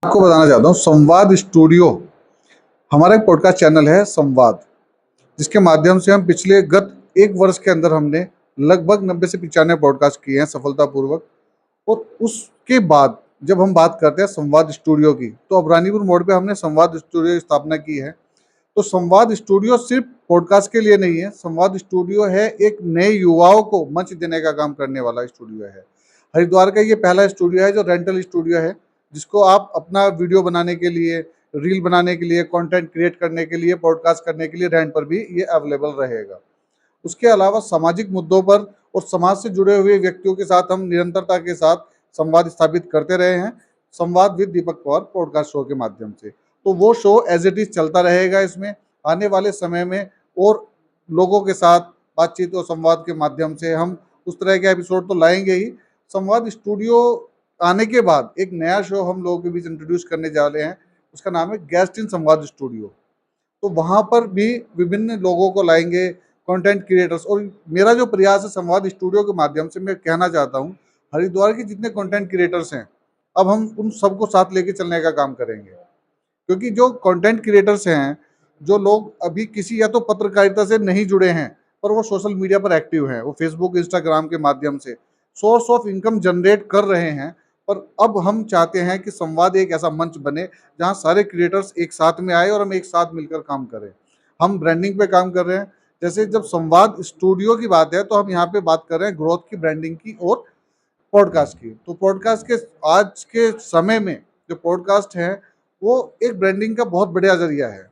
आपको बताना चाहता हूँ संवाद स्टूडियो हमारा एक पॉडकास्ट चैनल है संवाद, जिसके माध्यम से हम पिछले गत 1 वर्ष के अंदर हमने लगभग 90 से 95 पॉडकास्ट किए हैं सफलतापूर्वक। और उसके बाद जब हम बात करते हैं संवाद स्टूडियो की, तो अब रानीपुर मोड़ पे हमने संवाद स्टूडियो की स्थापना की है। तो संवाद स्टूडियो सिर्फ पॉडकास्ट के लिए नहीं है, संवाद स्टूडियो है एक नए युवाओं को मंच देने का काम करने वाला स्टूडियो है। हरिद्वार का ये पहला स्टूडियो है जो रेंटल स्टूडियो है, जिसको आप अपना वीडियो बनाने के लिए, रील बनाने के लिए, कंटेंट क्रिएट करने के लिए, पॉडकास्ट करने के लिए रेंट पर भी ये अवेलेबल रहेगा। उसके अलावा सामाजिक मुद्दों पर और समाज से जुड़े हुए व्यक्तियों के साथ हम निरंतरता के साथ संवाद स्थापित करते रहे हैं, संवाद with Deepak Pawar podcast show के माध्यम से। तो वो शो एज इट इज चलता रहेगा। इसमें आने वाले समय में और लोगों के साथ बातचीत और संवाद के माध्यम से हम उस तरह के एपिसोड तो लाएंगे ही। संवाद स्टूडियो आने के बाद एक नया शो हम लोगों के बीच इंट्रोड्यूस करने जा रहे हैं, उसका नाम है गेस्ट इन संवाद स्टूडियो। तो वहाँ पर भी विभिन्न लोगों को लाएंगे, कंटेंट क्रिएटर्स। और मेरा जो प्रयास है संवाद स्टूडियो के माध्यम से, मैं कहना चाहता हूँ हरिद्वार के जितने कंटेंट क्रिएटर्स हैं, अब हम उन सबको साथ लेके चलने का काम करेंगे। क्योंकि जो कंटेंट क्रिएटर्स हैं, जो लोग अभी किसी या तो पत्रकारिता से नहीं जुड़े हैं पर वो सोशल मीडिया पर एक्टिव हैं, वो फेसबुक इंस्टाग्राम के माध्यम से सोर्स ऑफ इनकम जनरेट कर रहे हैं। पर अब हम चाहते हैं कि संवाद एक ऐसा मंच बने जहां सारे क्रिएटर्स एक साथ में आए और हम एक साथ मिलकर काम करें। हम ब्रांडिंग पे काम कर रहे हैं। जैसे जब संवाद स्टूडियो की बात है तो हम यहाँ पे बात कर रहे हैं ग्रोथ की, ब्रांडिंग की और पॉडकास्ट की। तो पॉडकास्ट के आज के समय में जो पॉडकास्ट है वो एक ब्रांडिंग का बहुत बढ़िया जरिया है,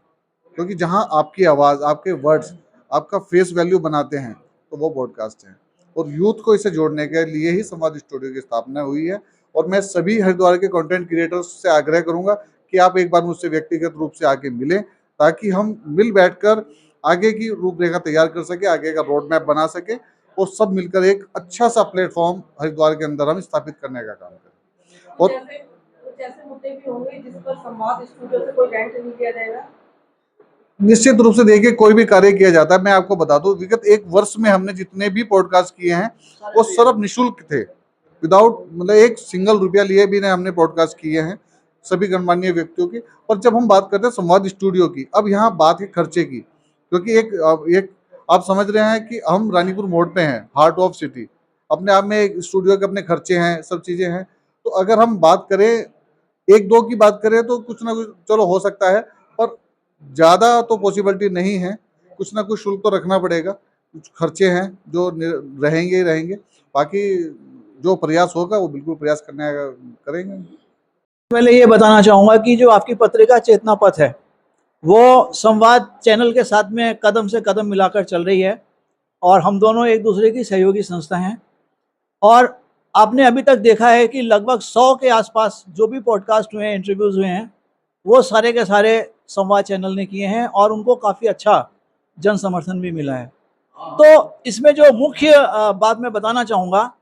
क्योंकि जहां आपकी आवाज़, आपके वर्ड्स, आपका फेस वैल्यू बनाते हैं तो वो पॉडकास्ट है। और यूथ को इसे जोड़ने के लिए ही संवाद स्टूडियो की स्थापना हुई है। और मैं सभी हरिद्वार के कंटेंट क्रिएटर्स से आग्रह करूंगा कि आप एक बार मुझसे व्यक्तिगत रूप से आके मिलें, ताकि हम मिल बैठकर आगे की रूपरेखा तैयार कर सके, आगे का रोड मैप बना सके और सब मिलकर एक अच्छा सा प्लेटफॉर्म हरिद्वार के अंदर हम स्थापित करने का काम करें। और कुछ ऐसे मुद्दे भी होंगे जिस पर संवाद स्टूडियो से कोई रेंट नहीं दिया जाएगा? निश्चित रूप से देखिए, कोई भी कार्य किया जाता है, मैं आपको बता दूं विगत 1 वर्ष में हमने जितने भी पॉडकास्ट किए हैं वो सब निःशुल्क थे, विदाउट मतलब एक सिंगल रुपया लिए भी नहीं हमने पॉडकास्ट किए हैं सभी गणमान्य व्यक्तियों की। और जब हम बात करते हैं संवाद स्टूडियो की, अब यहाँ बात है खर्चे की, क्योंकि एक आप समझ रहे हैं कि हम रानीपुर मोड़ पे हैं, हार्ट ऑफ सिटी। अपने आप में एक स्टूडियो के अपने खर्चे हैं, सब चीजें हैं। तो अगर हम बात करें, एक दो की बात करें तो कुछ ना कुछ चलो हो सकता है, पर ज़्यादा तो पॉसिबिलिटी नहीं है। कुछ ना कुछ शुल्क तो रखना पड़ेगा, कुछ खर्चे हैं जो रहेंगे ही रहेंगे। बाकी जो प्रयास होगा वो बिल्कुल प्रयास करने का करेंगे। पहले ये बताना चाहूँगा कि जो आपकी पत्रिका चेतना पथ है, वो संवाद चैनल के साथ में कदम से कदम मिलाकर चल रही है और हम दोनों एक दूसरे की सहयोगी संस्था हैं। और आपने अभी तक देखा है कि लगभग 100 के आसपास जो भी पॉडकास्ट हुए हैं, इंटरव्यूज़ हुए हैं, वो सारे के सारे संवाद चैनल ने किए हैं और उनको काफ़ी अच्छा जन समर्थन भी मिला है। तो इसमें जो मुख्य बात मैं बताना चाहूँगा,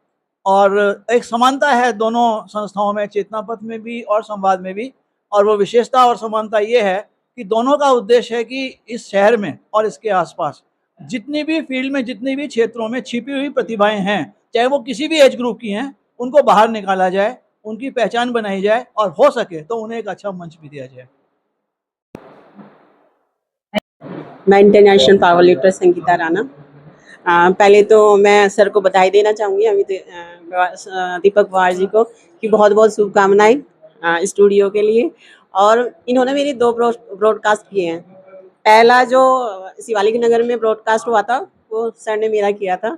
और एक समानता है दोनों संस्थाओं में, चेतना पथ में भी और संवाद में भी। और वो विशेषता और समानता ये है कि दोनों का उद्देश्य है कि इस शहर में और इसके आसपास जितनी भी फील्ड में, जितनी भी क्षेत्रों में छिपी हुई प्रतिभाएं हैं, चाहे वो किसी भी एज ग्रुप की हैं, उनको बाहर निकाला जाए, उनकी पहचान बनाई जाए और हो सके तो उन्हें एक अच्छा मंच भी दिया जाए। मैं international power lifter Sangeeta Rana. पहले तो मैं सर को बधाई देना चाहूँगी, दीपक पवार जी को, कि बहुत बहुत शुभकामनाएं स्टूडियो के लिए। और इन्होंने मेरी 2 ब्रॉडकास्ट किए हैं। पहला जो शिवालिक नगर में ब्रॉडकास्ट हुआ था वो सर ने मेरा किया था,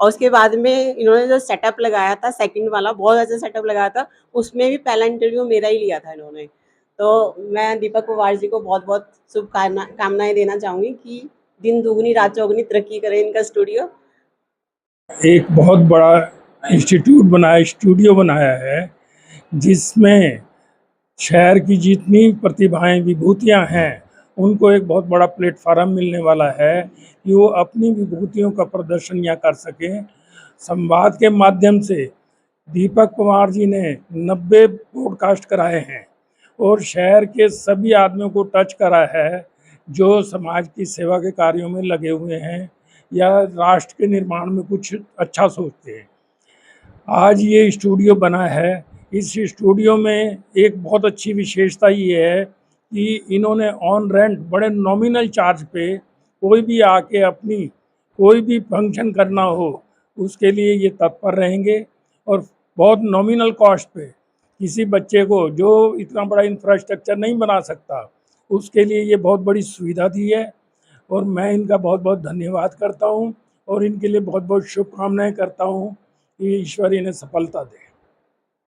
और उसके बाद में इन्होंने जो सेटअप लगाया था, सेकंड वाला बहुत अच्छा सेटअप लगाया था, उसमें भी पहला इंटरव्यू मेरा ही लिया था इन्होंने। तो मैं दीपक पवार जी को बहुत बहुत शुभकामनाएं देना चाहूँगी कि दिन दुगनी रात चौगुनी तरक्की करे इनका स्टूडियो। एक बहुत बड़ा स्टूडियो बनाया है, जिसमें शहर की जितनी प्रतिभाएं, विभूतियां हैं, उनको एक बहुत बड़ा प्लेटफार्म मिलने वाला है कि वो अपनी विभूतियों का प्रदर्शन यहाँ कर सकें। संवाद के माध्यम से दीपक कुमार जी ने 90 पॉडकास्ट कराए हैं और शहर के सभी आदमियों को टच करा है जो समाज की सेवा के कार्यों में लगे हुए हैं या राष्ट्र के निर्माण में कुछ अच्छा सोचते हैं। आज ये स्टूडियो बना है, इस स्टूडियो में एक बहुत अच्छी विशेषता ये है कि इन्होंने ऑन रेंट बड़े नॉमिनल चार्ज पे कोई भी आके अपनी कोई भी फंक्शन करना हो उसके लिए ये तत्पर रहेंगे, और बहुत नॉमिनल कॉस्ट पे किसी बच्चे को जो इतना बड़ा इंफ्रास्ट्रक्चर नहीं बना सकता उसके लिए ये बहुत बड़ी सुविधा दी है। और मैं इनका बहुत बहुत धन्यवाद करता हूँ और इनके लिए बहुत बहुत शुभकामनाएं करता हूँ कि ईश्वर इन्हें सफलता दे।